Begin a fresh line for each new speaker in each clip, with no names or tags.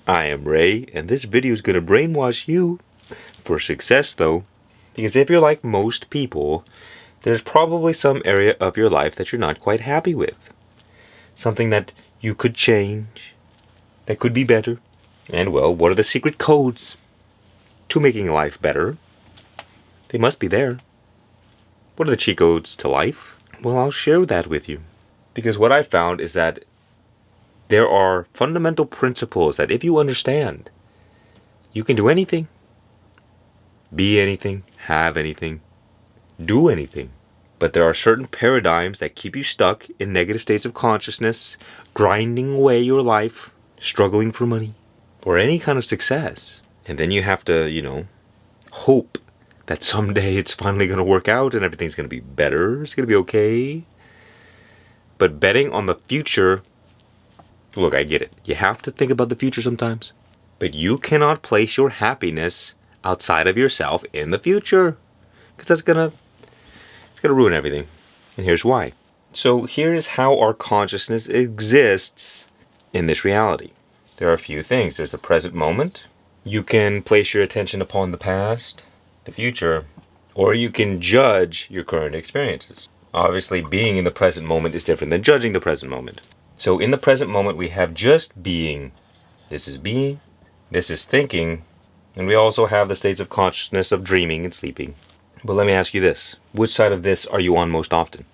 I am Ray, and this video is going to brainwash you for success though. Because if you're like most people, there's probably some area of your life that you're not quite happy with. Something that you could change, that could be better. And well, what are the secret codes to making life better? They must be there. What are the cheat codes to life? Well, I'll share that with you. Because what I found is that there are fundamental principles that if you understand, you can do anything, be anything, have anything, do anything. But there are certain paradigms that keep you stuck in negative states of consciousness, grinding away your life, struggling for money, or any kind of success. And then you have to, hope that someday it's finally going to work out and everything's going to be better, it's going to be okay. But betting on the future, look, I get it. You have to think about the future sometimes. But you cannot place your happiness outside of yourself in the future. Because it's gonna ruin everything. And here's why. So here's how our consciousness exists in this reality. There are a few things. There's the present moment. You can place your attention upon the past, the future, or you can judge your current experiences. Obviously, being in the present moment is different than judging the present moment. So in the present moment, we have just being. This is being, this is thinking, and we also have the states of consciousness of dreaming and sleeping. But let me ask you this. Which side of this are you on most often?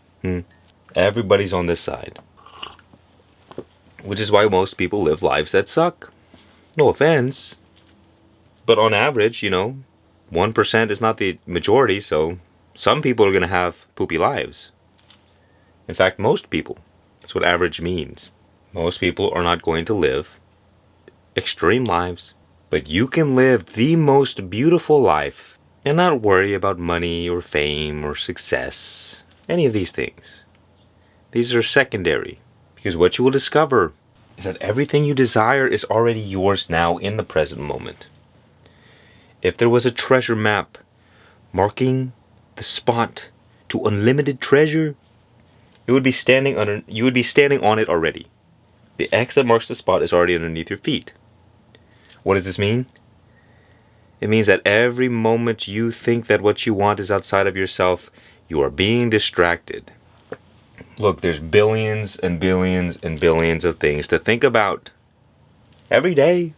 Everybody's on this side. Which is why most people live lives that suck. No offense. But on average, 1% is not the majority, so some people are going to have poopy lives. In fact, most people. That's what average means. Most people are not going to live extreme lives. But you can live the most beautiful life and not worry about money or fame or success. Any of these things. These are secondary. Because what you will discover is that everything you desire is already yours now in the present moment. If there was a treasure map marking the spot to unlimited treasure, you would be standing on it already. The X that marks the spot is already underneath your feet. What does this mean? It means that every moment you think that what you want is outside of yourself, you are being distracted. Look, there's billions and billions and billions of things to think about. Every day,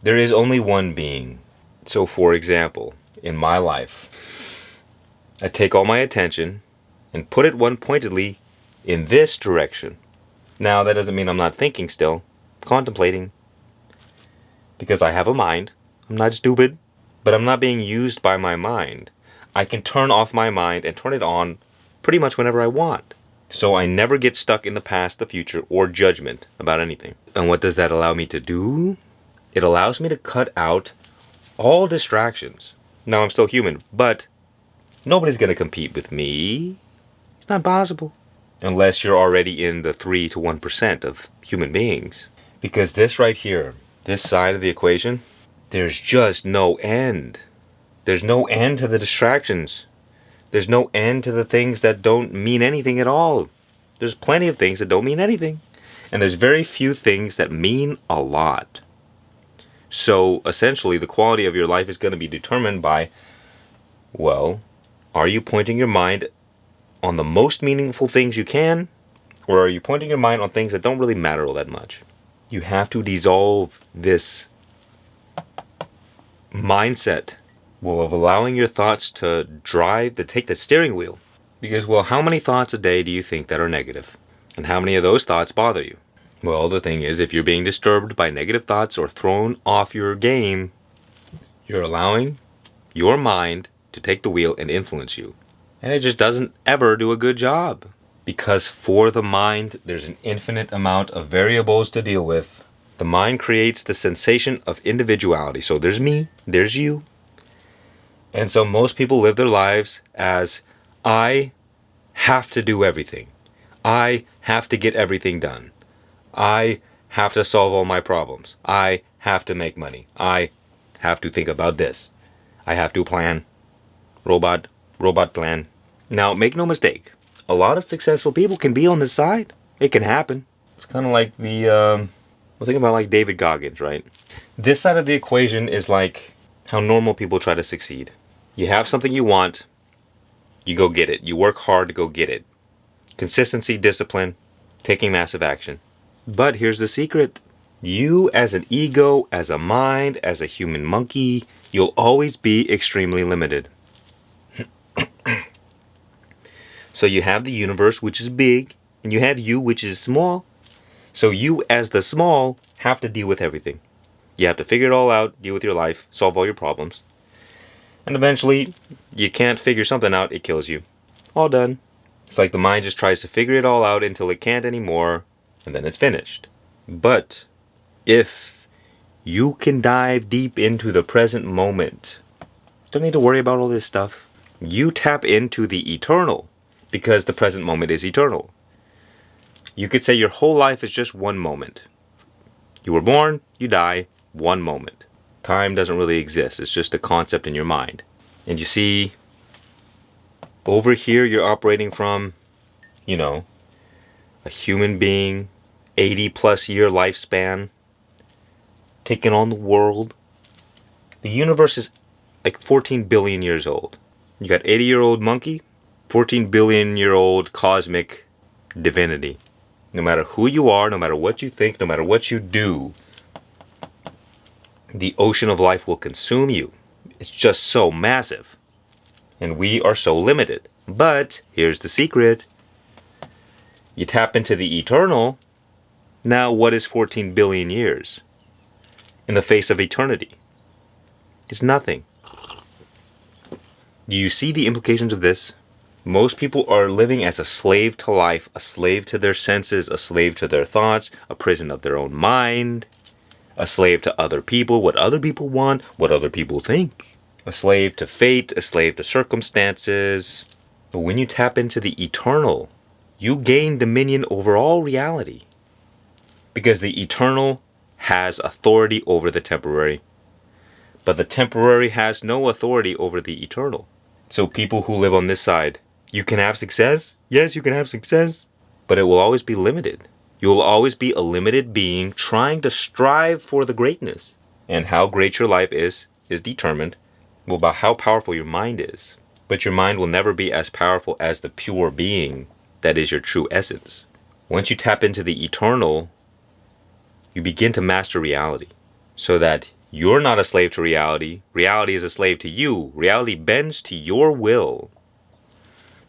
there is only one being. So for example, in my life, I take all my attention and put it one pointedly in this direction. Now, that doesn't mean I'm not thinking still, contemplating. Because I have a mind. I'm not stupid. But I'm not being used by my mind. I can turn off my mind and turn it on pretty much whenever I want. So I never get stuck in the past, the future, or judgment about anything. And what does that allow me to do? It allows me to cut out all distractions. Now, I'm still human, but nobody's going to compete with me. It's not possible. Unless you're already in the 3 to 1% of human beings. Because this right here, this side of the equation, there's just no end. There's no end to the distractions. There's no end to the things that don't mean anything at all. There's plenty of things that don't mean anything. And there's very few things that mean a lot. So, essentially, the quality of your life is going to be determined by, well, are you pointing your mind on the most meaningful things you can? Or are you pointing your mind on things that don't really matter all that much? You have to dissolve this mindset of allowing your thoughts to take the steering wheel. Because, well, how many thoughts a day do you think that are negative? And how many of those thoughts bother you? Well, the thing is, if you're being disturbed by negative thoughts or thrown off your game, you're allowing your mind to take the wheel and influence you. And it just doesn't ever do a good job. Because for the mind, there's an infinite amount of variables to deal with. The mind creates the sensation of individuality. So there's me, there's you. And so most people live their lives as, I have to do everything. I have to get everything done. I have to solve all my problems. I have to make money. I have to think about this. I have to plan. Robot plan. Now, make no mistake. A lot of successful people can be on this side. It can happen. It's kind of like the Well, think about like David Goggins, right? This side of the equation is like how normal people try to succeed. You have something you want, you go get it. You work hard to go get it. Consistency, discipline, taking massive action. But here's the secret. You as an ego, as a mind, as a human monkey, you'll always be extremely limited. So you have the universe, which is big, and you have you, which is small. So you as the small have to deal with everything. You have to figure it all out, deal with your life, solve all your problems. And eventually, you can't figure something out, it kills you. All done. It's like the mind just tries to figure it all out until it can't anymore, and then it's finished. But if you can dive deep into the present moment, don't need to worry about all this stuff. You tap into the eternal, because the present moment is eternal. You could say your whole life is just one moment. You were born, you die, one moment. Time doesn't really exist. It's just a concept in your mind. And you see, over here you're operating from, a human being, 80 plus year lifespan, taking on the world. The universe is like 14 billion years old. You got 80-year-old monkey, 14 billion year old cosmic divinity. No matter who you are, no matter what you think, no matter what you do, the ocean of life will consume you. It's just so massive. And we are so limited. But here's the secret. You tap into the eternal. Now what is 14 billion years? In the face of eternity? It's nothing. Do you see the implications of this? Most people are living as a slave to life, a slave to their senses, a slave to their thoughts, a prison of their own mind, a slave to other people, what other people want, what other people think, a slave to fate, a slave to circumstances. But when you tap into the eternal, you gain dominion over all reality, because the eternal has authority over the temporary, but the temporary has no authority over the eternal. So people who live on this side, you can have success. Yes, you can have success. But it will always be limited. You will always be a limited being trying to strive for the greatness. And how great your life is determined by how powerful your mind is. But your mind will never be as powerful as the pure being that is your true essence. Once you tap into the eternal, you begin to master reality. So that you're not a slave to reality. Reality is a slave to you. Reality bends to your will.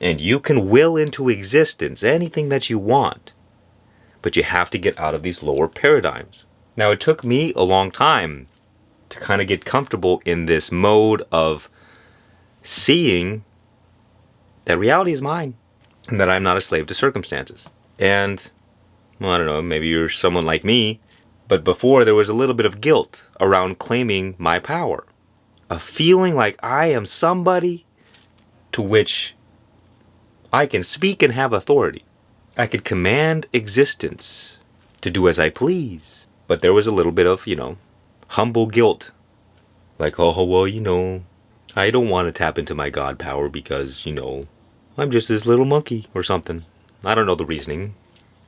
And you can will into existence anything that you want. But you have to get out of these lower paradigms. Now, it took me a long time to kind of get comfortable in this mode of seeing that reality is mine. And that I'm not a slave to circumstances. And, well, I don't know, maybe you're someone like me. But before, there was a little bit of guilt around claiming my power. A feeling like I am somebody to which I can speak and have authority. I could command existence to do as I please. But there was a little bit of, humble guilt. Like, oh, well, I don't want to tap into my God power because, I'm just this little monkey or something. I don't know the reasoning.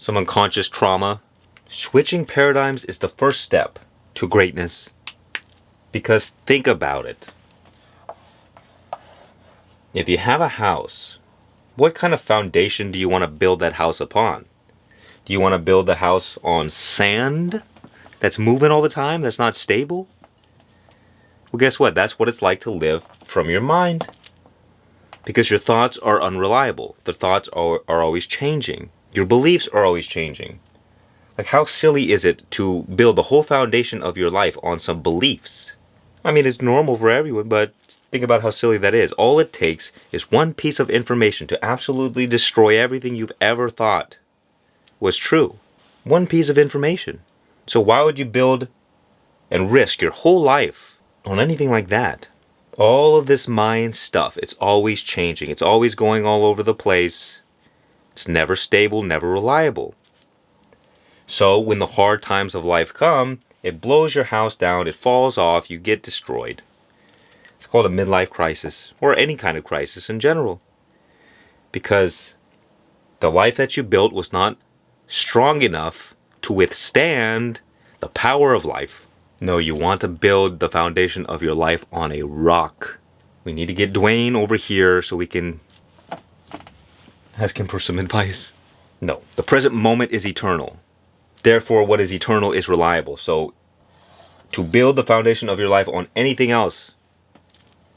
Some unconscious trauma. Switching paradigms is the first step to greatness. Because think about it. If you have a house, what kind of foundation do you want to build that house upon? Do you want to build the house on sand that's moving all the time, that's not stable? Well, guess what? That's what it's like to live from your mind. Because your thoughts are unreliable. The thoughts are always changing. Your beliefs are always changing. Like, how silly is it to build the whole foundation of your life on some beliefs? I mean, it's normal for everyone, but think about how silly that is. All it takes is one piece of information to absolutely destroy everything you've ever thought was true. One piece of information. So why would you build and risk your whole life on anything like that? All of this mind stuff, it's always changing. It's always going all over the place. It's never stable, never reliable. So when the hard times of life come, it blows your house down, it falls off, you get destroyed. It's called a midlife crisis, or any kind of crisis in general. Because the life that you built was not strong enough to withstand the power of life. No, you want to build the foundation of your life on a rock. We need to get Dwayne over here so we can ask him for some advice. No, the present moment is eternal. Therefore, what is eternal is reliable. So, to build the foundation of your life on anything else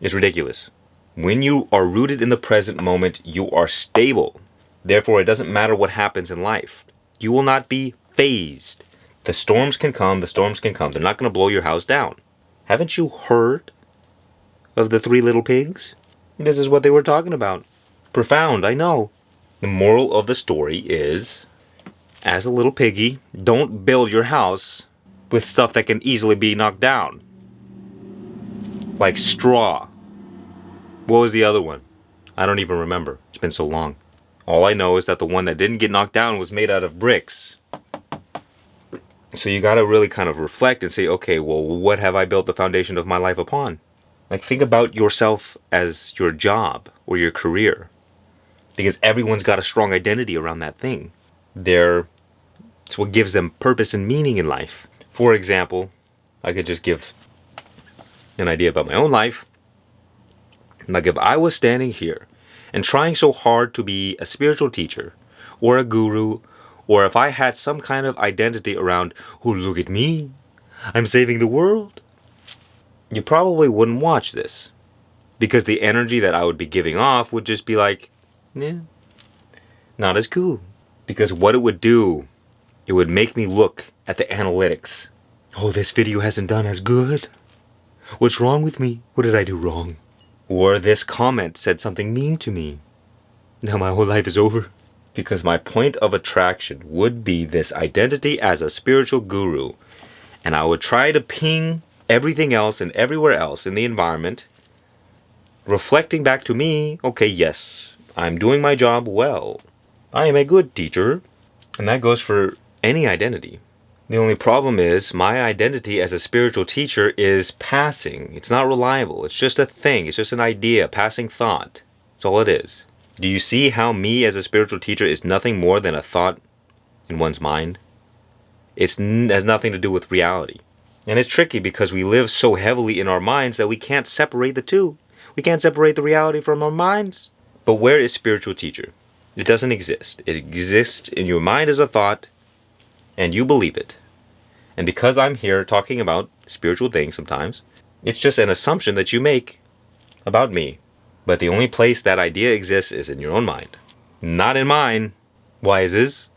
is ridiculous. When you are rooted in the present moment, you are stable. Therefore, it doesn't matter what happens in life. You will not be phased. The storms can come, the storms can come. They're not going to blow your house down. Haven't you heard of the 3 little pigs? This is what they were talking about. Profound, I know. The moral of the story is, as a little piggy, don't build your house with stuff that can easily be knocked down. Like straw. What was the other one? I don't even remember. It's been so long. All I know is that the one that didn't get knocked down was made out of bricks. So you gotta really kind of reflect and say, okay, well, what have I built the foundation of my life upon? Like, think about yourself as your job or your career. Because everyone's got a strong identity around that thing. It's what gives them purpose and meaning in life. For example, I could just give an idea about my own life. Like, if I was standing here and trying so hard to be a spiritual teacher or a guru, or if I had some kind of identity around, oh, look at me, I'm saving the world, you probably wouldn't watch this. Because the energy that I would be giving off would just be like, not as cool. Because what it would do, it would make me look at the analytics. Oh, this video hasn't done as good. What's wrong with me? What did I do wrong? Or this comment said something mean to me. Now my whole life is over. Because my point of attraction would be this identity as a spiritual guru. And I would try to ping everything else and everywhere else in the environment, reflecting back to me, okay, yes, I'm doing my job well. I am a good teacher. And that goes for any identity. The only problem is my identity as a spiritual teacher is passing. It's not reliable. It's just a thing. It's just an idea, passing thought. That's all it is. Do you see how me as a spiritual teacher is nothing more than a thought in one's mind? It has nothing to do with reality. And it's tricky because we live so heavily in our minds that we can't separate the two. We can't separate the reality from our minds. But where is spiritual teacher? It doesn't exist. It exists in your mind as a thought, and you believe it. And because I'm here talking about spiritual things sometimes, it's just an assumption that you make about me. But the only place that idea exists is in your own mind. Not in mine. Why is this?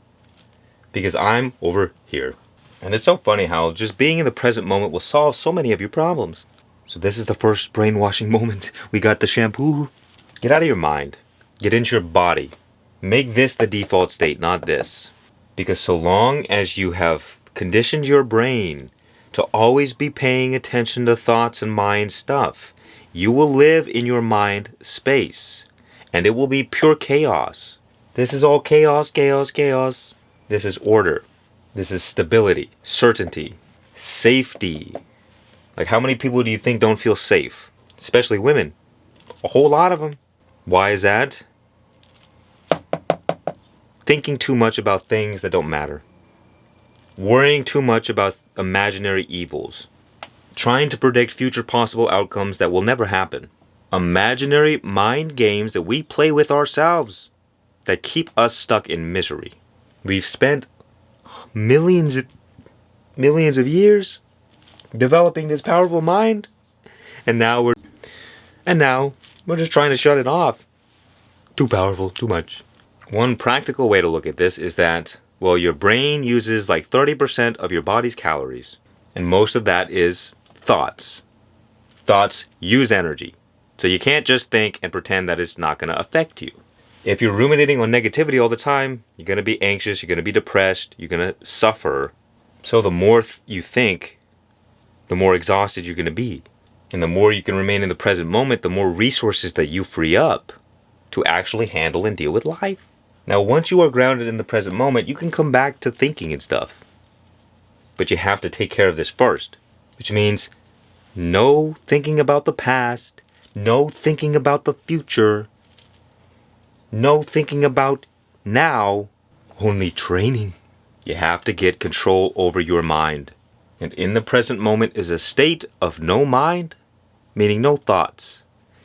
Because I'm over here. And it's so funny how just being in the present moment will solve so many of your problems. So this is the first brainwashing moment. We got the shampoo. Get out of your mind. Get into your body. Make this the default state, not this. Because so long as you have conditioned your brain to always be paying attention to thoughts and mind stuff, you will live in your mind space. And it will be pure chaos. This is all chaos, chaos, chaos. This is order. This is stability, certainty, safety. Like, how many people do you think don't feel safe? Especially women. A whole lot of them. Why is that? Thinking too much about things that don't matter. Worrying too much about imaginary evils. Trying to predict future possible outcomes that will never happen. Imaginary mind games that we play with ourselves that keep us stuck in misery. We've spent millions of years developing this powerful mind, and now we're just trying to shut it off. Too powerful, too much. One practical way to look at this is that, well, your brain uses like 30% of your body's calories, and most of that is thoughts. Thoughts use energy. So you can't just think and pretend that it's not going to affect you. If you're ruminating on negativity all the time, you're going to be anxious, you're going to be depressed, you're going to suffer. So the more you think, the more exhausted you're going to be. And the more you can remain in the present moment, the more resources that you free up to actually handle and deal with life. Now, once you are grounded in the present moment, you can come back to thinking and stuff. But you have to take care of this first, which means no thinking about the past, no thinking about the future, no thinking about now, only training. You have to get control over your mind. And in the present moment is a state of no mind, meaning no thoughts.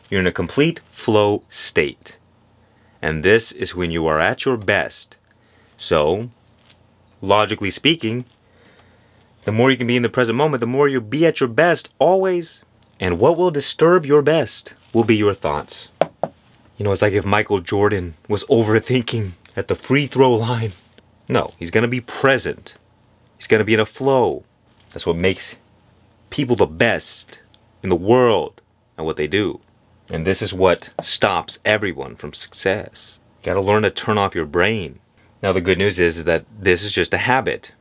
You're in a complete flow state. And this is when you are at your best. So, logically speaking, the more you can be in the present moment, the more you'll be at your best always. And what will disturb your best will be your thoughts. You know, it's like if Michael Jordan was overthinking at the free throw line. No, he's going to be present. He's going to be in a flow. That's what makes people the best in the world at what they do. And this is what stops everyone from success. You got to learn to turn off your brain. Now, the good news is that this is just a habit.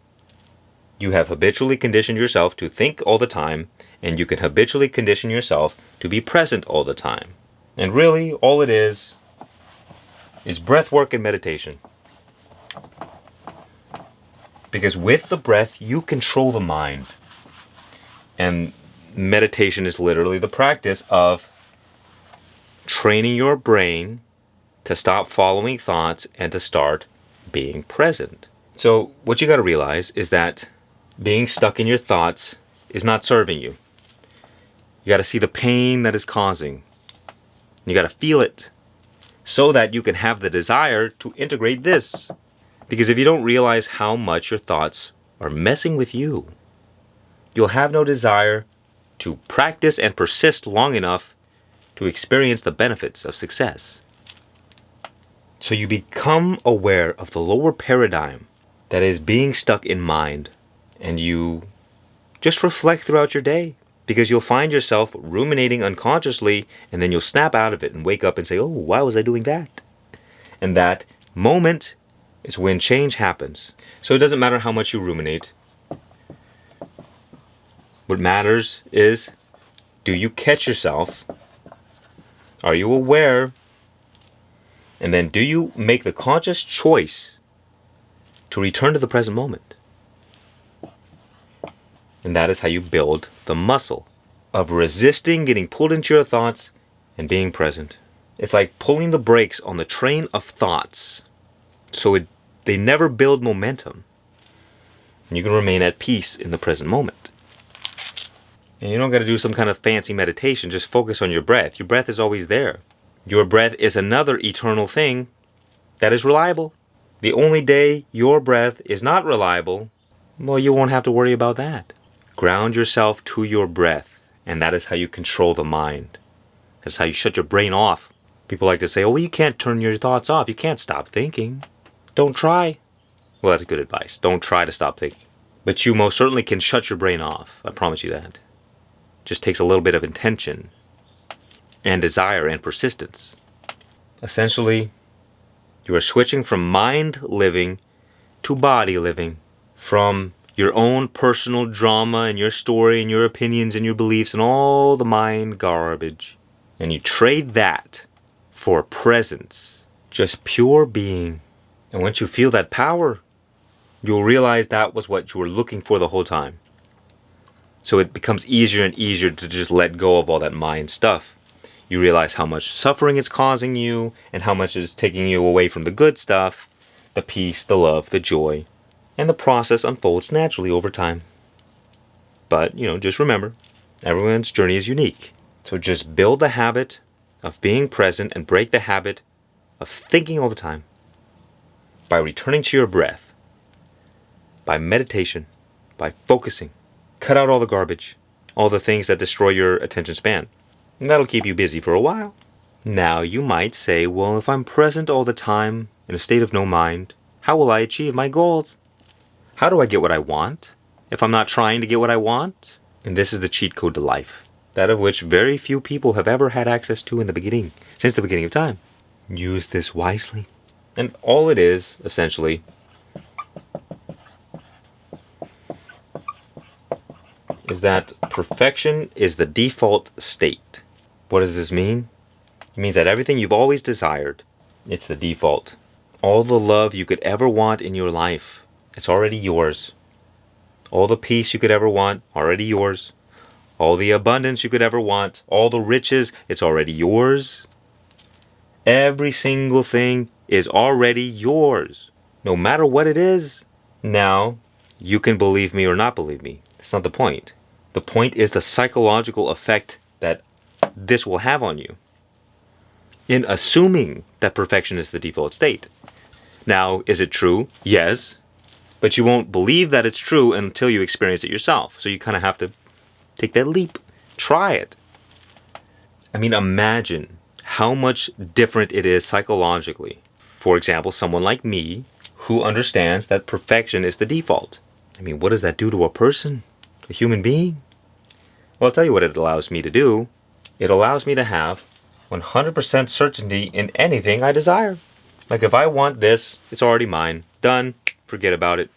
You have habitually conditioned yourself to think all the time, and you can habitually condition yourself to be present all the time. And really, all it is breath work and meditation. Because with the breath, you control the mind. And meditation is literally the practice of training your brain to stop following thoughts and to start being present. So what you got to realize is that being stuck in your thoughts is not serving you. You got to see the pain that is causing. You got to feel it so that you can have the desire to integrate this. Because if you don't realize how much your thoughts are messing with you, you'll have no desire to practice and persist long enough to experience the benefits of success. So you become aware of the lower paradigm that is being stuck in mind, and you just reflect throughout your day, because you'll find yourself ruminating unconsciously, and then you'll snap out of it and wake up and say, oh, why was I doing that? And that moment is when change happens. So it doesn't matter how much you ruminate. What matters is, do you catch yourself? Are you aware? And then do you make the conscious choice to return to the present moment? And that is how you build the muscle of resisting getting pulled into your thoughts and being present. It's like pulling the brakes on the train of thoughts so they never build momentum. And you can remain at peace in the present moment. And you don't got to do some kind of fancy meditation. Just focus on your breath. Your breath is always there. Your breath is another eternal thing that is reliable. The only day your breath is not reliable, well, you won't have to worry about that. Ground yourself to your breath, and that is how you control the mind. That's how you shut your brain off. People like to say, oh, well, you can't turn your thoughts off. You can't stop thinking. Don't try. Well, that's good advice. Don't try to stop thinking. But you most certainly can shut your brain off. I promise you that. Just takes a little bit of intention and desire and persistence. Essentially, you are switching from mind living to body living, from your own personal drama and your story and your opinions and your beliefs and all the mind garbage. And you trade that for presence, just pure being. And once you feel that power, you'll realize that was what you were looking for the whole time. So it becomes easier and easier to just let go of all that mind stuff. You realize how much suffering it's causing you and how much it's taking you away from the good stuff, the peace, the love, the joy. And the process unfolds naturally over time. But, just remember, everyone's journey is unique. So just build the habit of being present and break the habit of thinking all the time by returning to your breath, by meditation, by focusing. Cut out all the garbage, all the things that destroy your attention span. And that'll keep you busy for a while. Now you might say, well, if I'm present all the time in a state of no mind, how will I achieve my goals? How do I get what I want if I'm not trying to get what I want? And this is the cheat code to life, that of which very few people have ever had access to in the beginning, since the beginning of time. Use this wisely. And all it is, essentially, is that perfection is the default state. What does this mean? It means that everything you've always desired, it's the default. All the love you could ever want in your life, it's already yours. All the peace you could ever want, already yours. All the abundance you could ever want, all the riches, it's already yours. Every single thing is already yours, no matter what it is. Now, you can believe me or not believe me. That's not the point. The point is the psychological effect that this will have on you in assuming that perfection is the default state. Now, is it true? Yes. But you won't believe that it's true until you experience it yourself. So you kind of have to take that leap. Try it. I mean, imagine how much different it is psychologically. For example, someone like me who understands that perfection is the default. I mean, what does that do to a person? A human being? Well, I'll tell you what it allows me to do. It allows me to have 100% certainty in anything I desire. Like if I want this, it's already mine. Done. Forget about it.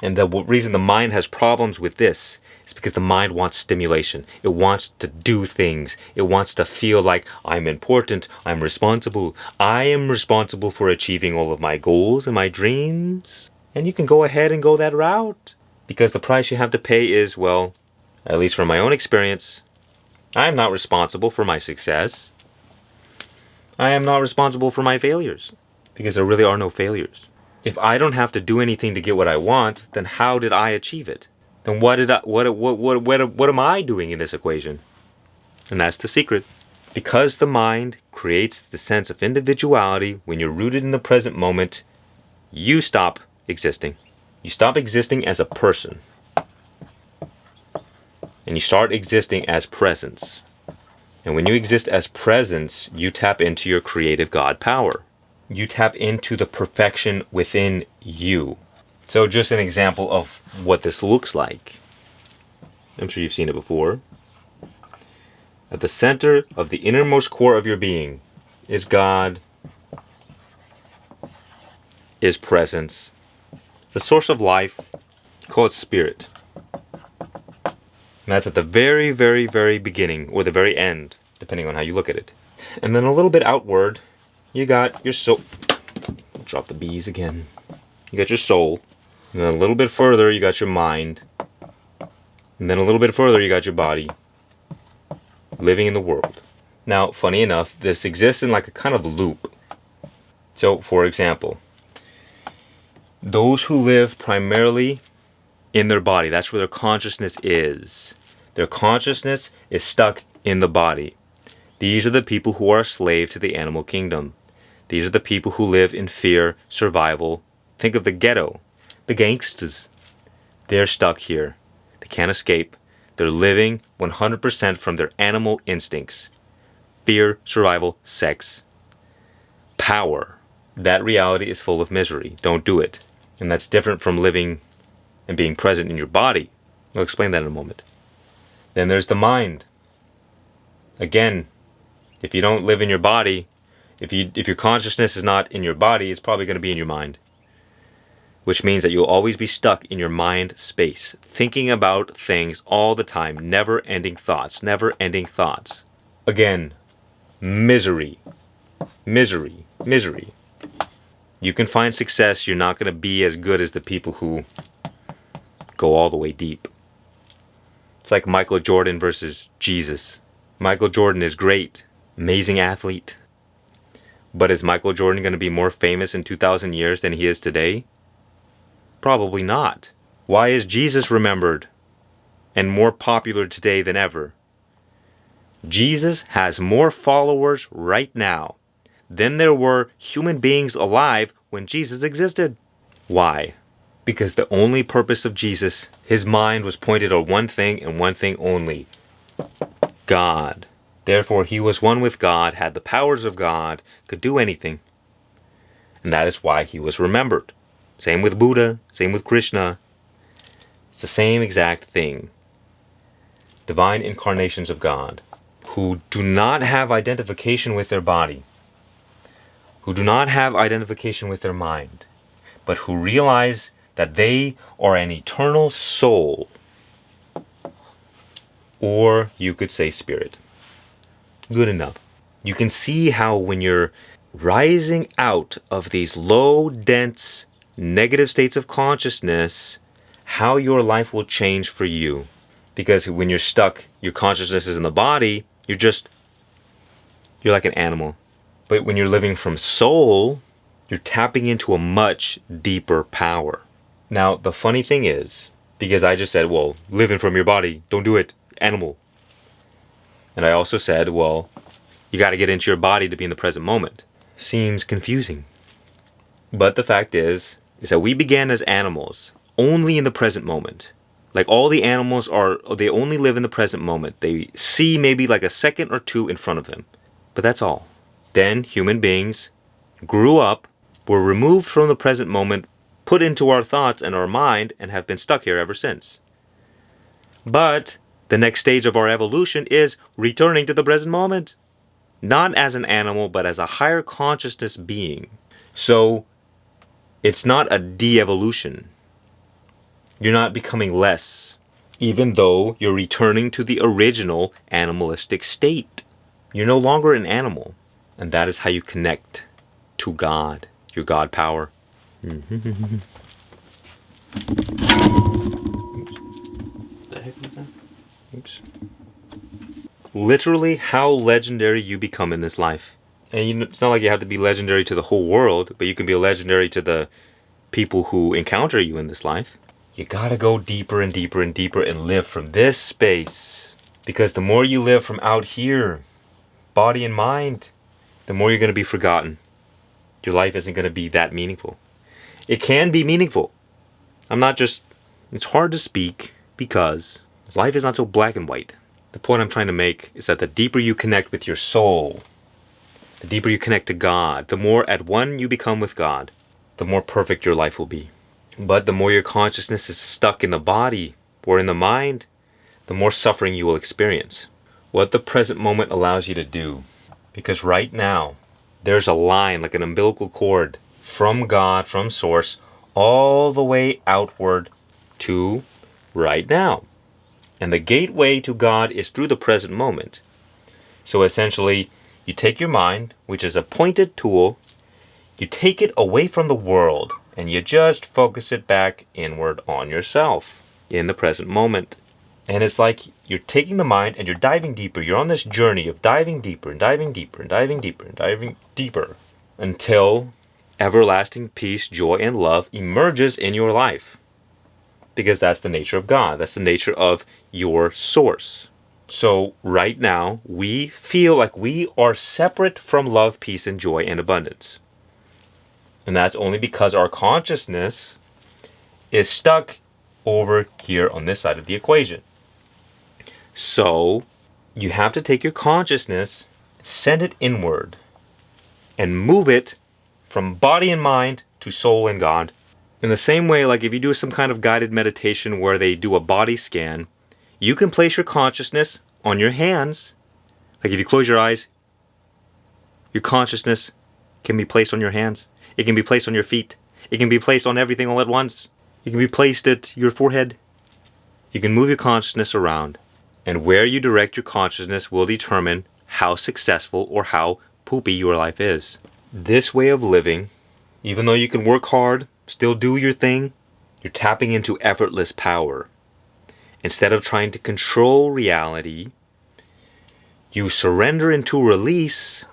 And the reason the mind has problems with this is because the mind wants stimulation. It wants to do things. It wants to feel like I'm important. I'm responsible. I am responsible for achieving all of my goals and my dreams. And you can go ahead and go that route. Because the price you have to pay is, well, at least from my own experience, I am not responsible for my success. I am not responsible for my failures. Because there really are no failures. If I don't have to do anything to get what I want, then how did I achieve it? Then what am I doing in this equation? And that's the secret. Because the mind creates the sense of individuality when you're rooted in the present moment, you stop existing. You stop existing as a person. And you start existing as presence. And when you exist as presence, you tap into your creative God power. You tap into the perfection within you. So just an example of what this looks like. I'm sure you've seen it before. At the center of the innermost core of your being is God, is presence. It's the source of life. Call it spirit. And that's at the very, very, very beginning, or the very end, depending on how you look at it. And then a little bit outward, you got your soul. Drop the bees again. You got your soul. And then a little bit further, you got your mind. And then a little bit further, you got your body. Living in the world. Now, funny enough, this exists in like a kind of loop. So, for example, those who live primarily in their body, that's where their consciousness is. Their consciousness is stuck in the body. These are the people who are a slave to the animal kingdom. These are the people who live in fear, survival. Think of the ghetto, the gangsters. They're stuck here. They can't escape. They're living 100% from their animal instincts. Fear, survival, sex, power. That reality is full of misery. Don't do it. And that's different from living and being present in your body. I'll explain that in a moment. Then there's the mind. Again, if you don't live in your body, if your consciousness is not in your body, it's probably going to be in your mind. Which means that you'll always be stuck in your mind space, thinking about things all the time, never-ending thoughts, never-ending thoughts. Again, misery, misery, misery. You can find success, you're not going to be as good as the people who go all the way deep. It's like Michael Jordan versus Jesus. Michael Jordan is great, amazing athlete. But is Michael Jordan going to be more famous in 2,000 years than he is today? Probably not. Why is Jesus remembered and more popular today than ever? Jesus has more followers right now than there were human beings alive when Jesus existed. Why? Because the only purpose of Jesus, his mind was pointed on one thing and one thing only. God. Therefore, he was one with God, had the powers of God, could do anything. And that is why he was remembered. Same with Buddha, same with Krishna. It's the same exact thing. Divine incarnations of God, who do not have identification with their body, who do not have identification with their mind, but who realize that they are an eternal soul, or you could say spirit. Good enough. You can see how when you're rising out of these low, dense, negative states of consciousness, how your life will change for you. Because when you're stuck, your consciousness is in the body, you're like an animal. But when you're living from soul, you're tapping into a much deeper power. Now, the funny thing is, Because I just said, well, living from your body, don't do it, animal. And I also said, well, you got to get into your body to be in the present moment. Seems confusing. But the fact is that we began as animals only in the present moment. Like all the animals they only live in the present moment. They see maybe like a second or two in front of them. But that's all. Then human beings grew up, were removed from the present moment, put into our thoughts and our mind, and have been stuck here ever since. But the next stage of our evolution is returning to the present moment. Not as an animal, but as a higher consciousness being. So, it's not a de-evolution. You're not becoming less, even though you're returning to the original animalistic state. You're no longer an animal. And that is how you connect to God, your God power. Oops. The heck was that? Oops. Literally how legendary you become in this life. And it's not like you have to be legendary to the whole world, but you can be legendary to the people who encounter you in this life. You gotta go deeper and deeper and deeper and live from this space. Because the more you live from out here, body and mind, the more you're going to be forgotten. Your life isn't going to be that meaningful. It can be meaningful. It's hard to speak because life is not so black and white. The point I'm trying to make is that the deeper you connect with your soul, the deeper you connect to God, the more at one you become with God, the more perfect your life will be. But the more your consciousness is stuck in the body or in the mind, the more suffering you will experience. What the present moment allows you to do. Because right now, there's a line like an umbilical cord from God, from Source, all the way outward to right now. And the gateway to God is through the present moment. So essentially, you take your mind, which is a pointed tool, you take it away from the world, and you just focus it back inward on yourself in the present moment. And it's like you're taking the mind and you're diving deeper. You're on this journey of diving deeper and diving deeper and diving deeper and diving deeper until everlasting peace, joy, and love emerges in your life. Because that's the nature of God. That's the nature of your source. So right now, we feel like we are separate from love, peace, and joy and abundance. And that's only because our consciousness is stuck over here on this side of the equation. So, you have to take your consciousness, send it inward, and move it from body and mind to soul and God. In the same way, like if you do some kind of guided meditation where they do a body scan, you can place your consciousness on your hands. Like if you close your eyes, your consciousness can be placed on your hands. It can be placed on your feet. It can be placed on everything all at once. It can be placed at your forehead. You can move your consciousness around. And where you direct your consciousness will determine how successful or how poopy your life is. This way of living, even though you can work hard, still do your thing, you're tapping into effortless power. Instead of trying to control reality, you surrender into release,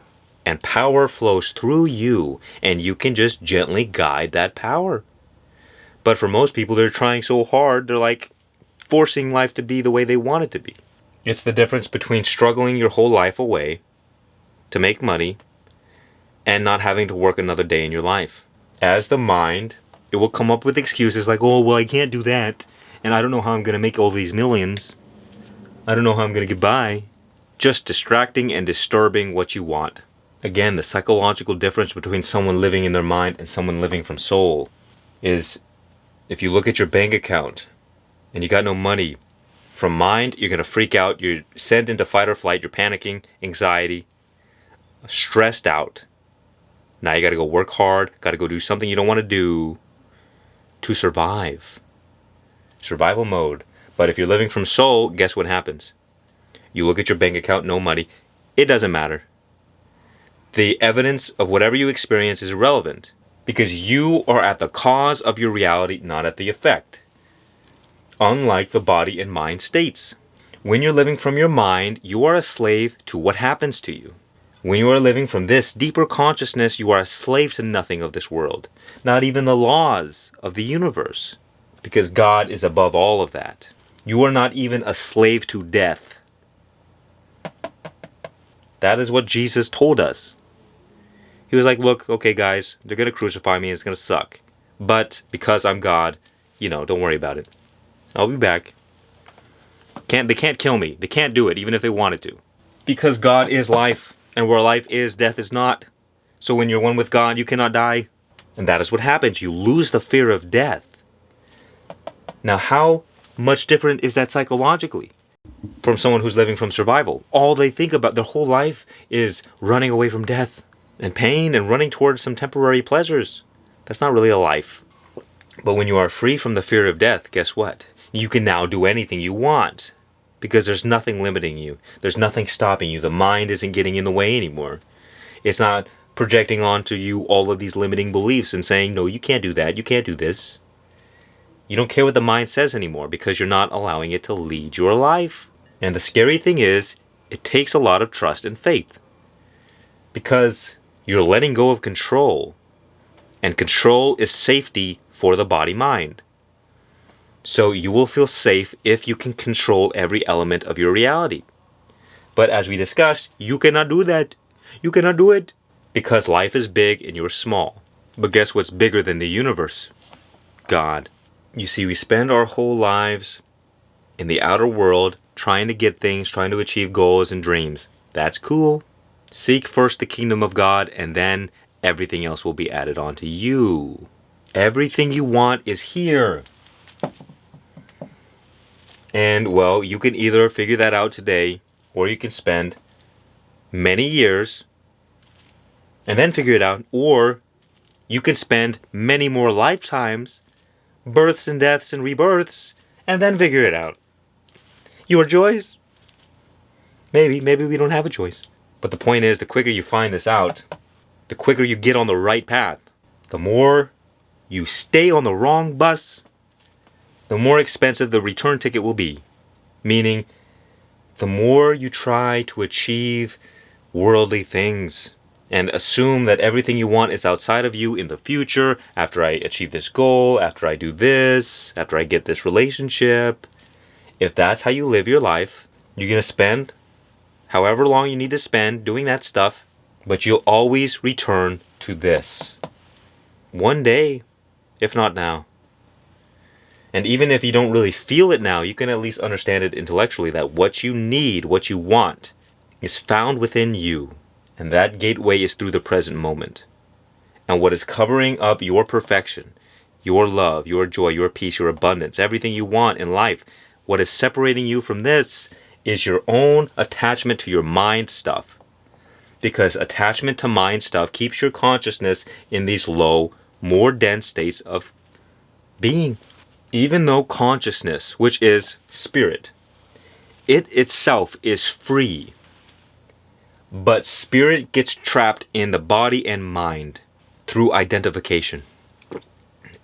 and power flows through you, and you can just gently guide that power. But for most people, they're trying so hard, they're like forcing life to be the way they want it to be. It's the difference between struggling your whole life away to make money and not having to work another day in your life. As the mind, it will come up with excuses like, oh, well, I can't do that, and I don't know how I'm going to make all these millions. I don't know how I'm going to get by. Just distracting and disturbing what you want. Again, the psychological difference between someone living in their mind and someone living from soul is if you look at your bank account and you got no money, from mind, you're going to freak out. You're sent into fight or flight. You're panicking, anxiety, stressed out. Now you got to go work hard. Got to go do something you don't want to do to survive. Survival mode. But if you're living from soul, guess what happens? You look at your bank account, no money. It doesn't matter. The evidence of whatever you experience is irrelevant because you are at the cause of your reality, not at the effect. Unlike the body and mind states. When you're living from your mind, you are a slave to what happens to you. When you are living from this deeper consciousness, you are a slave to nothing of this world. Not even the laws of the universe. because God is above all of that. You are not even a slave to death. That is what Jesus told us. He was like, look, okay guys, they're going to crucify me, it's going to suck. But because I'm God, don't worry about it. I'll be back. They can't kill me. They can't do it, even if they wanted to. Because God is life, and where life is, death is not. So when you're one with God, you cannot die. And that is what happens. You lose the fear of death. Now, how much different is that psychologically from someone who's living from survival? All they think about their whole life is running away from death and pain and running towards some temporary pleasures. That's not really a life. But when you are free from the fear of death, guess what? You can now do anything you want because there's nothing limiting you. There's nothing stopping you. The mind isn't getting in the way anymore. It's not projecting onto you all of these limiting beliefs and saying, no, you can't do that. You can't do this. You don't care what the mind says anymore because you're not allowing it to lead your life. And the scary thing is, it takes a lot of trust and faith because you're letting go of control. And control is safety for the body-mind. So you will feel safe if you can control every element of your reality. But as we discussed, you cannot do that. You cannot do it because life is big and you're small. But guess what's bigger than the universe? God. You see, we spend our whole lives in the outer world trying to get things, trying to achieve goals and dreams. That's cool. Seek first the kingdom of God and then everything else will be added on to you. Everything you want is here. And, well, you can either figure that out today, or you can spend many years and then figure it out, or you can spend many more lifetimes, births and deaths and rebirths, and then figure it out. Your choice? Maybe we don't have a choice. But the point is, the quicker you find this out, the quicker you get on the right path. The more you stay on the wrong bus, the more expensive the return ticket will be. Meaning, the more you try to achieve worldly things and assume that everything you want is outside of you in the future, after I achieve this goal, after I do this, after I get this relationship. If that's how you live your life, you're going to spend however long you need to spend doing that stuff, but you'll always return to this. One day, if not now. And even if you don't really feel it now, you can at least understand it intellectually that what you need, what you want, is found within you. And that gateway is through the present moment. And what is covering up your perfection, your love, your joy, your peace, your abundance, everything you want in life, what is separating you from this is your own attachment to your mind stuff. Because attachment to mind stuff keeps your consciousness in these low, more dense states of being. Even though consciousness, which is spirit, it itself is free. But spirit gets trapped in the body and mind through identification.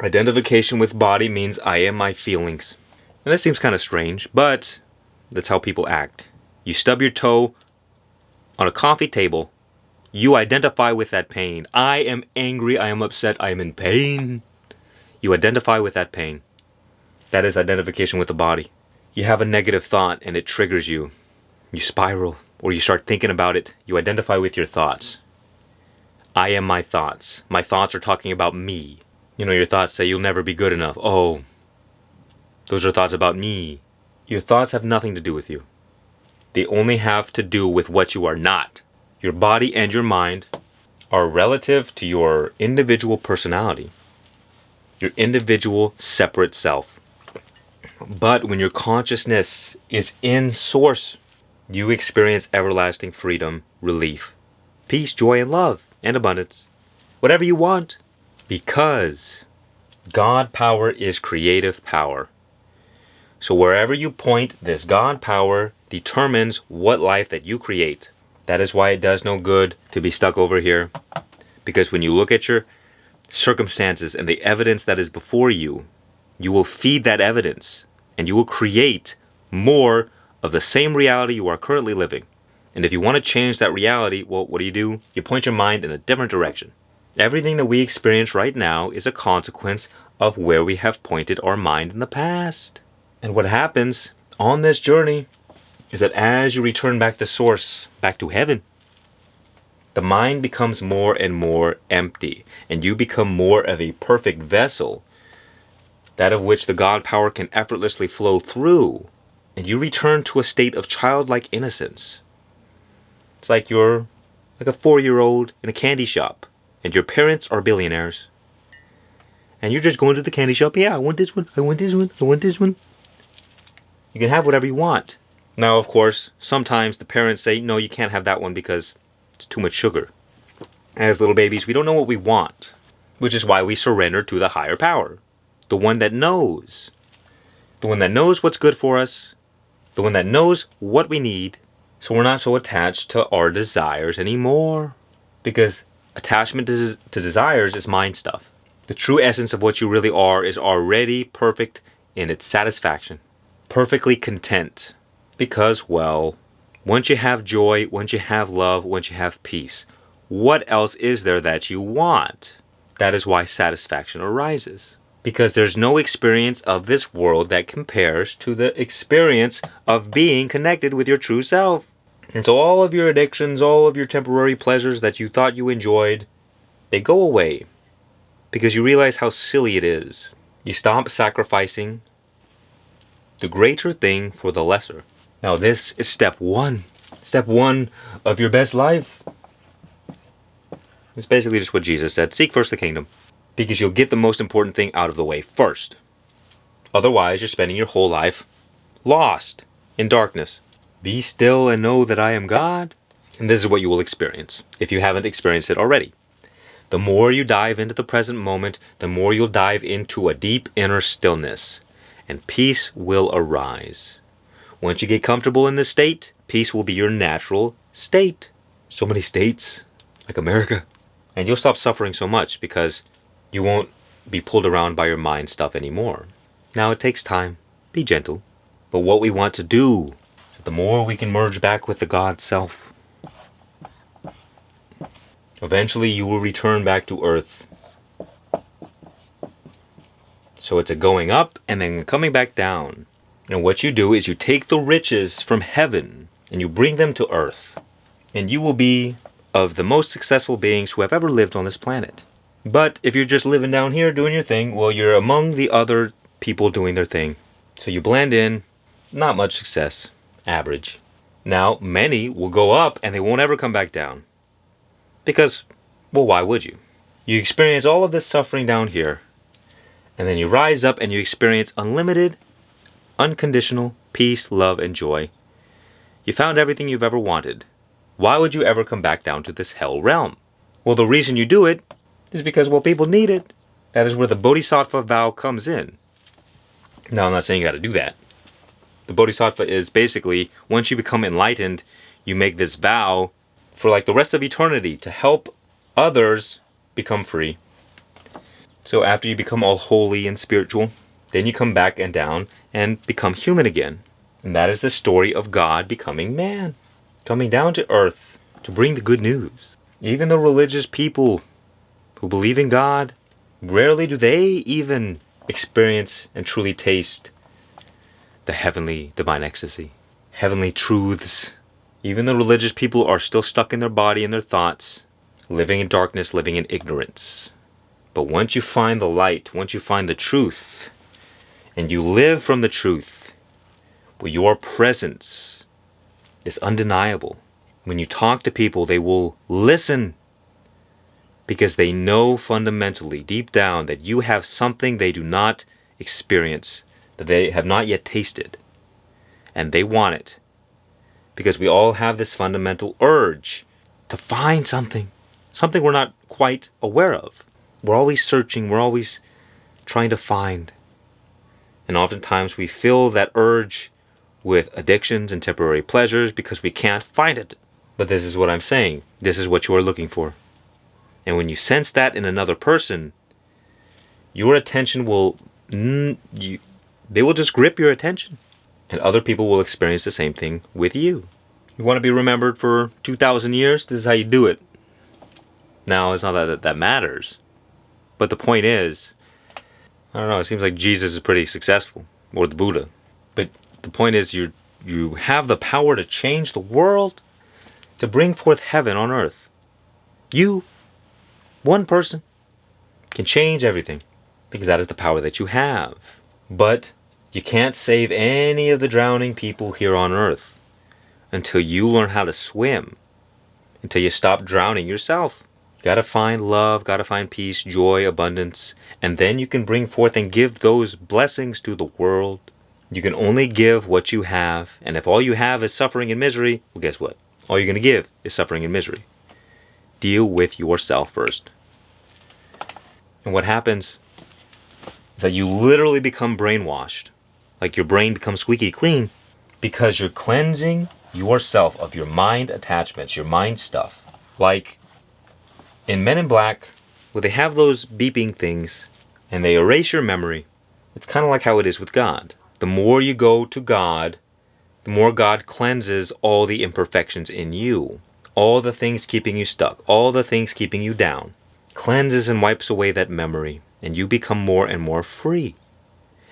Identification with body means I am my feelings. And that seems kind of strange, but that's how people act. You stub your toe on a coffee table. You identify with that pain. I am angry, I am upset, I am in pain. You identify with that pain. That is identification with the body. You have a negative thought and it triggers you. You spiral, or you start thinking about it. You identify with your thoughts. I am my thoughts. My thoughts are talking about me. Your thoughts say you'll never be good enough. Oh, those are thoughts about me. Your thoughts have nothing to do with you. They only have to do with what you are not. Your body and your mind are relative to your individual personality. Your individual separate self. But when your consciousness is in source, you experience everlasting freedom, relief, peace, joy, and love, and abundance. Whatever you want. Because God power is creative power. So wherever you point, this God power determines what life that you create. That is why it does no good to be stuck over here. Because when you look at your circumstances and the evidence that is before you, you will feed that evidence. And you will create more of the same reality you are currently living. And if you want to change that reality, well, what do? You point your mind in a different direction. Everything that we experience right now is a consequence of where we have pointed our mind in the past. And what happens on this journey is that as you return back to source, back to heaven, the mind becomes more and more empty, and you become more of a perfect vessel, that of which the God power can effortlessly flow through, and you return to a state of childlike innocence. It's like you're like a 4-year-old in a candy shop, and your parents are billionaires. And you're just going to the candy shop, yeah, I want this one, I want this one, I want this one. You can have whatever you want. Now, of course, sometimes the parents say, no, you can't have that one because it's too much sugar. As little babies, we don't know what we want, which is why we surrender to the higher power. The one that knows. The one that knows what's good for us. The one that knows what we need. So we're not so attached to our desires anymore. Because attachment to desires is mind stuff. The true essence of what you really are is already perfect in its satisfaction. Perfectly content. Because, well, once you have joy, once you have love, once you have peace, what else is there that you want? That is why satisfaction arises. Because there's no experience of this world that compares to the experience of being connected with your true self. And so all of your addictions, all of your temporary pleasures that you thought you enjoyed, they go away. Because you realize how silly it is. You stop sacrificing the greater thing for the lesser. Now this is step one. Step one of your best life. It's basically just what Jesus said. Seek first the kingdom. Because you'll get the most important thing out of the way first. Otherwise, you're spending your whole life lost in darkness. Be still and know that I am God. And this is what you will experience, if you haven't experienced it already. The more you dive into the present moment, the more you'll dive into a deep inner stillness. And peace will arise. Once you get comfortable in this state, peace will be your natural state. So many states, like America. And you'll stop suffering so much because you won't be pulled around by your mind stuff anymore. Now it takes time. Be gentle. But what we want to do, the more we can merge back with the God self. Eventually you will return back to earth. So it's a going up and then coming back down. And what you do is you take the riches from heaven and you bring them to earth. And you will be of the most successful beings who have ever lived on this planet. But if you're just living down here doing your thing, well, you're among the other people doing their thing. So you blend in, not much success, average. Now, many will go up and they won't ever come back down. Because, well, why would you? You experience all of this suffering down here. And then you rise up and you experience unlimited, unconditional peace, love, and joy. You found everything you've ever wanted. Why would you ever come back down to this hell realm? Well, the reason you do it is because, well, people need it. That is where the Bodhisattva vow comes in. Now, I'm not saying you got to do that. The Bodhisattva is basically, once you become enlightened, you make this vow for like the rest of eternity to help others become free. So after you become all holy and spiritual, then you come back and down and become human again. And that is the story of God becoming man. Coming down to earth to bring the good news. Even the religious people who believe in God, rarely do they even experience and truly taste the heavenly divine ecstasy. Heavenly truths. Even the religious people are still stuck in their body and their thoughts, living in darkness, living in ignorance. But once you find the light, once you find the truth, and you live from the truth, well, your presence is undeniable. When you talk to people, they will listen because they know fundamentally, deep down, that you have something they do not experience, that they have not yet tasted. And they want it. Because we all have this fundamental urge to find something we're not quite aware of. We're always searching, we're always trying to find. And oftentimes we fill that urge with addictions and temporary pleasures because we can't find it. But this is what I'm saying. This is what you are looking for. And when you sense that in another person, your attention will, they will just grip your attention. And other people will experience the same thing with you. You want to be remembered for 2,000 years? This is how you do it. Now, it's not that matters. But the point is, I don't know, it seems like Jesus is pretty successful, or the Buddha. But the point is, you have the power to change the world, to bring forth heaven on earth. You, one person, can change everything, because that is the power that you have. But you can't save any of the drowning people here on earth until you learn how to swim, until you stop drowning yourself. You gotta find love, gotta find peace, joy, abundance, and then you can bring forth and give those blessings to the world. You can only give what you have, and if all you have is suffering and misery, well, guess what? All you're gonna give is suffering and misery. Deal with yourself first. And what happens is that you literally become brainwashed. Like your brain becomes squeaky clean because you're cleansing yourself of your mind attachments, your mind stuff. Like in Men in Black, where they have those beeping things and they erase your memory, it's kind of like how it is with God. The more you go to God, the more God cleanses all the imperfections in you, all the things keeping you stuck, all the things keeping you down. Cleanses and wipes away that memory, and you become more and more free.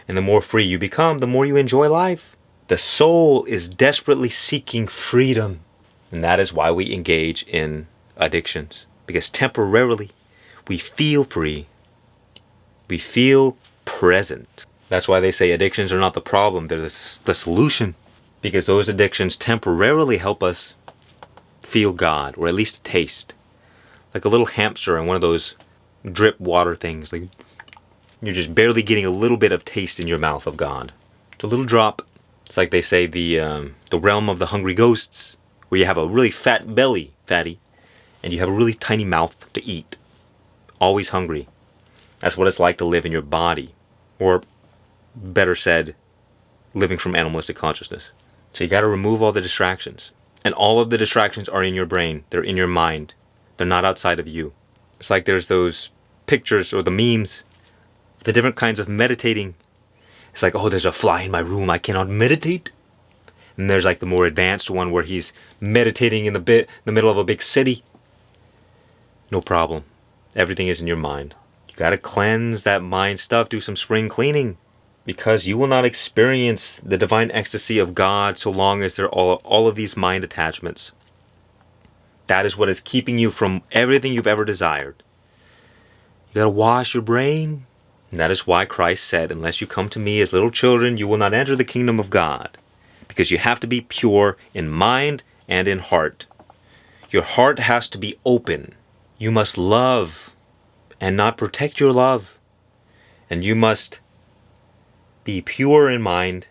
And the more free you become, the more you enjoy life. The soul is desperately seeking freedom. And that is why we engage in addictions. Because temporarily, we feel free. We feel present. That's why they say addictions are not the problem, they're the solution. Because those addictions temporarily help us feel God, or at least taste. Like a little hamster in one of those drip water things. Like you're just barely getting a little bit of taste in your mouth of God. It's a little drop. It's like they say the realm of the hungry ghosts, where you have a really fat belly, fatty, and you have a really tiny mouth to eat. Always hungry. That's what it's like to live in your body. Or, better said, living from animalistic consciousness. So you got to remove all the distractions. And all of the distractions are in your brain. They're in your mind. They're not outside of you. It's like there's those pictures or the memes, the different kinds of meditating. It's like, oh, there's a fly in my room, I cannot meditate. And there's like the more advanced one where he's meditating in the middle of a big city. No problem. Everything is in your mind. You gotta cleanse that mind stuff, do some spring cleaning. Because you will not experience the divine ecstasy of God so long as there are all of these mind attachments. That is what is keeping you from everything you've ever desired. You gotta wash your brain. And that is why Christ said, unless you come to me as little children, you will not enter the kingdom of God. Because you have to be pure in mind and in heart. Your heart has to be open. You must love and not protect your love. And you must be pure in mind,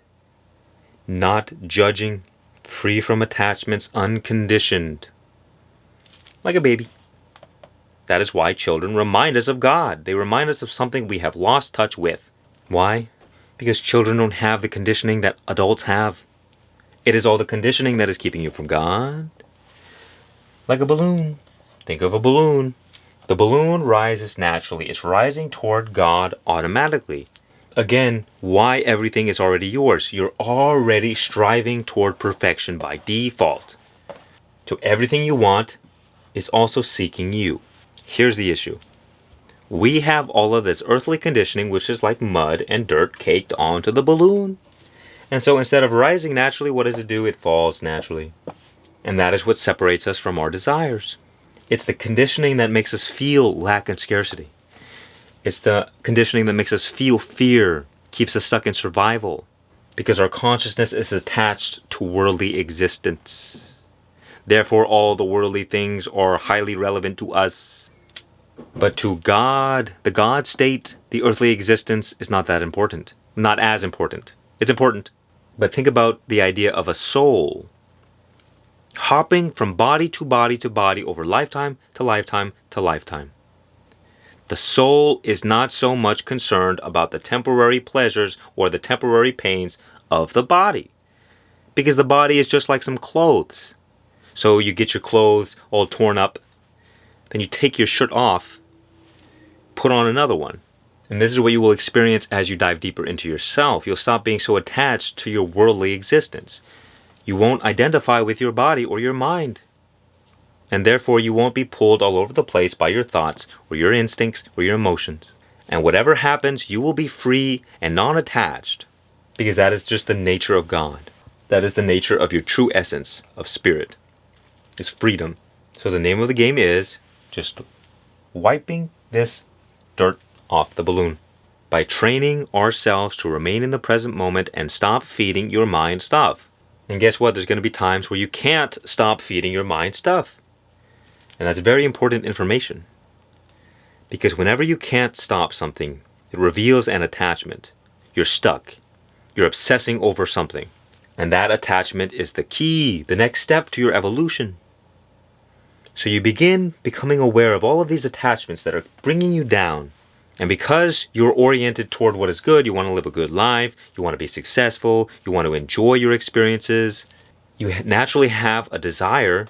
not judging, free from attachments, unconditioned. Like a baby. That is why children remind us of God. They remind us of something we have lost touch with. Why? Because children don't have the conditioning that adults have. It is all the conditioning that is keeping you from God. Like a balloon. Think of a balloon. The balloon rises naturally. It's rising toward God automatically. Again, why everything is already yours. You're already striving toward perfection by default. So everything you want is also seeking you. Here's the issue. We have all of this earthly conditioning, which is like mud and dirt caked onto the balloon. And so instead of rising naturally, what does it do? It falls naturally. And that is what separates us from our desires. It's the conditioning that makes us feel lack and scarcity. It's the conditioning that makes us feel fear, keeps us stuck in survival, because our consciousness is attached to worldly existence. Therefore, all the worldly things are highly relevant to us. But to God, the God state, the earthly existence is not that important. Not as important. It's important. But think about the idea of a soul hopping from body to body to body over lifetime to lifetime to lifetime. The soul is not so much concerned about the temporary pleasures or the temporary pains of the body. Because the body is just like some clothes. So you get your clothes all torn up, then you take your shirt off, put on another one. And this is what you will experience as you dive deeper into yourself. You'll stop being so attached to your worldly existence. You won't identify with your body or your mind. And therefore you won't be pulled all over the place by your thoughts or your instincts or your emotions. And whatever happens, you will be free and non-attached, because that is just the nature of God. That is the nature of your true essence of spirit. It's freedom. So the name of the game is just wiping this dirt off the balloon by training ourselves to remain in the present moment and stop feeding your mind stuff. And guess what? There's going to be times where you can't stop feeding your mind stuff. And that's very important information. Because whenever you can't stop something, it reveals an attachment. You're stuck. You're obsessing over something. And that attachment is the key, the next step to your evolution. So you begin becoming aware of all of these attachments that are bringing you down. And because you're oriented toward what is good, you want to live a good life, you want to be successful, you want to enjoy your experiences, you naturally have a desire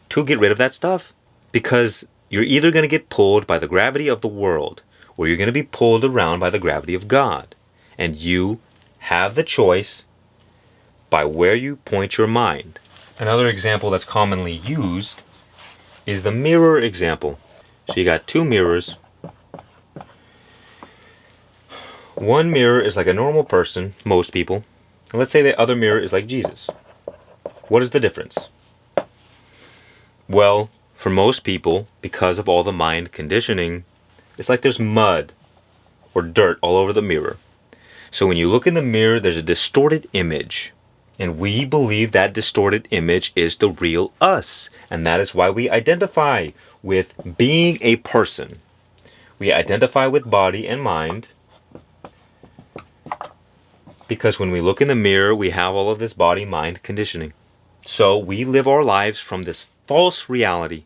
to get rid of that stuff. Because you're either going to get pulled by the gravity of the world, or you're going to be pulled around by the gravity of God. And you have the choice by where you point your mind. Another example that's commonly used is the mirror example. So you got two mirrors. One mirror is like a normal person, most people. And let's say the other mirror is like Jesus. What is the difference? Well, for most people, because of all the mind conditioning, it's like there's mud or dirt all over the mirror. So when you look in the mirror, there's a distorted image. And we believe that distorted image is the real us. And that is why we identify with being a person. We identify with body and mind. Because when we look in the mirror, we have all of this body-mind conditioning. So we live our lives from this false reality,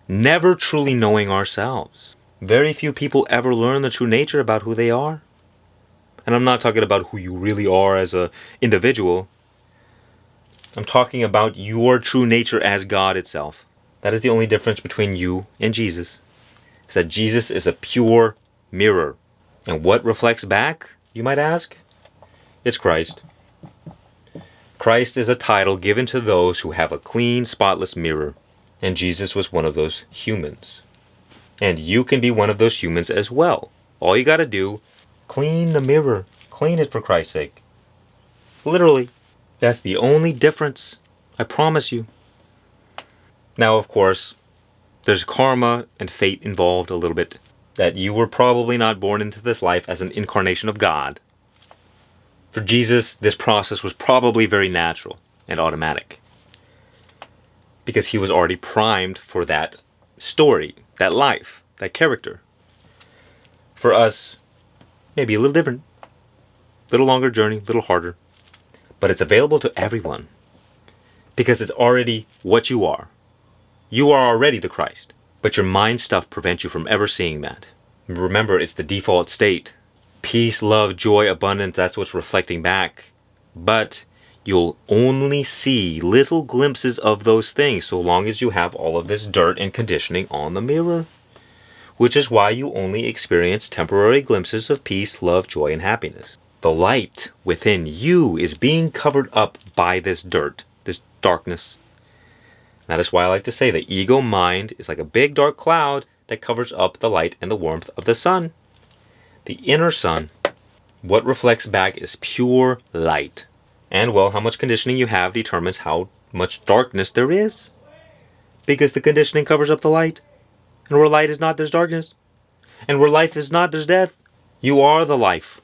never truly knowing ourselves. Very few people ever learn the true nature about who they are. And I'm not talking about who you really are as an individual. I'm talking about your true nature as God itself. That is the only difference between you and Jesus. Is that Jesus is a pure mirror. And what reflects back, you might ask? It's Christ. Christ is a title given to those who have a clean, spotless mirror. And Jesus was one of those humans. And you can be one of those humans as well. All you got to do, clean the mirror. Clean it for Christ's sake. Literally. That's the only difference. I promise you. Now, of course, there's karma and fate involved a little bit. That you were probably not born into this life as an incarnation of God. For Jesus, this process was probably very natural and automatic. Because he was already primed for that story, that life, that character. For us, maybe a little different. Little longer journey, little harder. But it's available to everyone. Because it's already what you are. You are already the Christ. But your mind stuff prevents you from ever seeing that. Remember, it's the default state. Peace, love, joy, abundance, that's what's reflecting back. But you'll only see little glimpses of those things so long as you have all of this dirt and conditioning on the mirror. Which is why you only experience temporary glimpses of peace, love, joy, and happiness. The light within you is being covered up by this dirt, this darkness. That is why I like to say the ego mind is like a big dark cloud that covers up the light and the warmth of the sun. The inner sun, what reflects back is pure light. And well, how much conditioning you have determines how much darkness there is. Because the conditioning covers up the light. And where light is not, there's darkness. And where life is not, there's death. You are the life.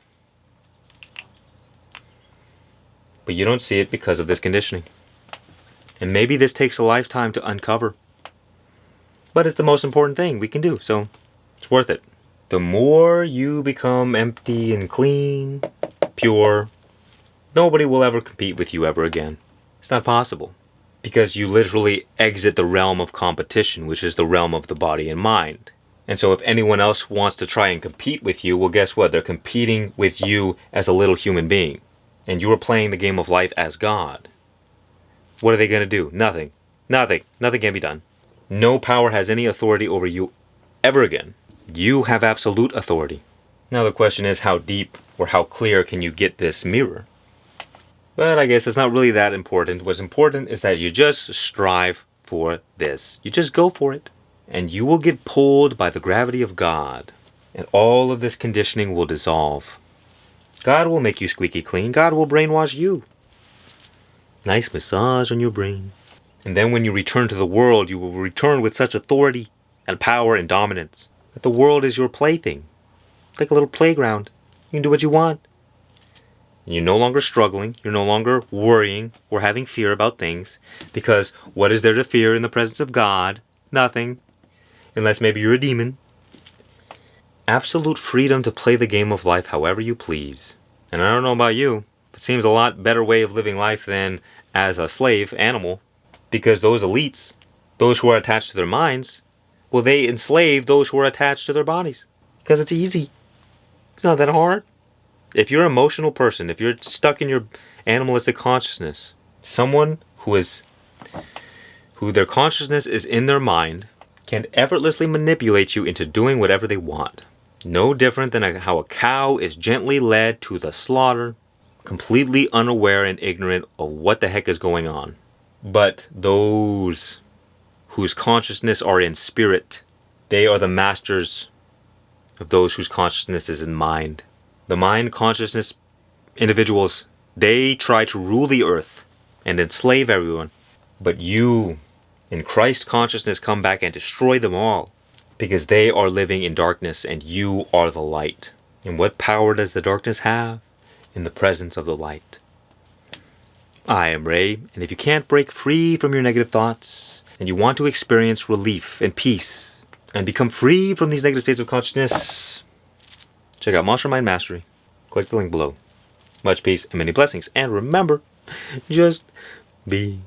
But you don't see it because of this conditioning. And maybe this takes a lifetime to uncover. But it's the most important thing we can do, so it's worth it. The more you become empty and clean, pure, nobody will ever compete with you ever again. It's not possible. Because you literally exit the realm of competition, which is the realm of the body and mind. And so if anyone else wants to try and compete with you, well, guess what? They're competing with you as a little human being. And you are playing the game of life as God. What are they going to do? Nothing. Nothing. Nothing can be done. No power has any authority over you ever again. You have absolute authority. Now the question is, how deep or how clear can you get this mirror? But I guess it's not really that important. What's important is that you just strive for this. You just go for it. And you will get pulled by the gravity of God. And all of this conditioning will dissolve. God will make you squeaky clean. God will brainwash you. Nice massage on your brain. And then when you return to the world, you will return with such authority and power and dominance that the world is your plaything. Like a little playground. You can do what you want. And you're no longer struggling. You're no longer worrying or having fear about things. Because what is there to fear in the presence of God? Nothing. Unless maybe you're a demon. Absolute freedom to play the game of life however you please. And I don't know about you, it seems a lot better way of living life than as a slave animal. Because those elites, those who are attached to their minds, well, they enslave those who are attached to their bodies. Because it's easy. It's not that hard. If you're an emotional person, if you're stuck in your animalistic consciousness, someone who their consciousness is in their mind can effortlessly manipulate you into doing whatever they want. No different than how a cow is gently led to the slaughter, completely unaware and ignorant of what the heck is going on. But those whose consciousness are in spirit, they are the masters of those whose consciousness is in mind. The mind consciousness individuals, they try to rule the earth and enslave everyone. But you, in Christ consciousness, come back and destroy them all. Because they are living in darkness and you are the light. And what power does the darkness have? In the presence of the light. I am Ray, and if you can't break free from your negative thoughts, and you want to experience relief and peace, and become free from these negative states of consciousness, check out Monster Mind Mastery. Click the link below. Much peace and many blessings. And remember, just be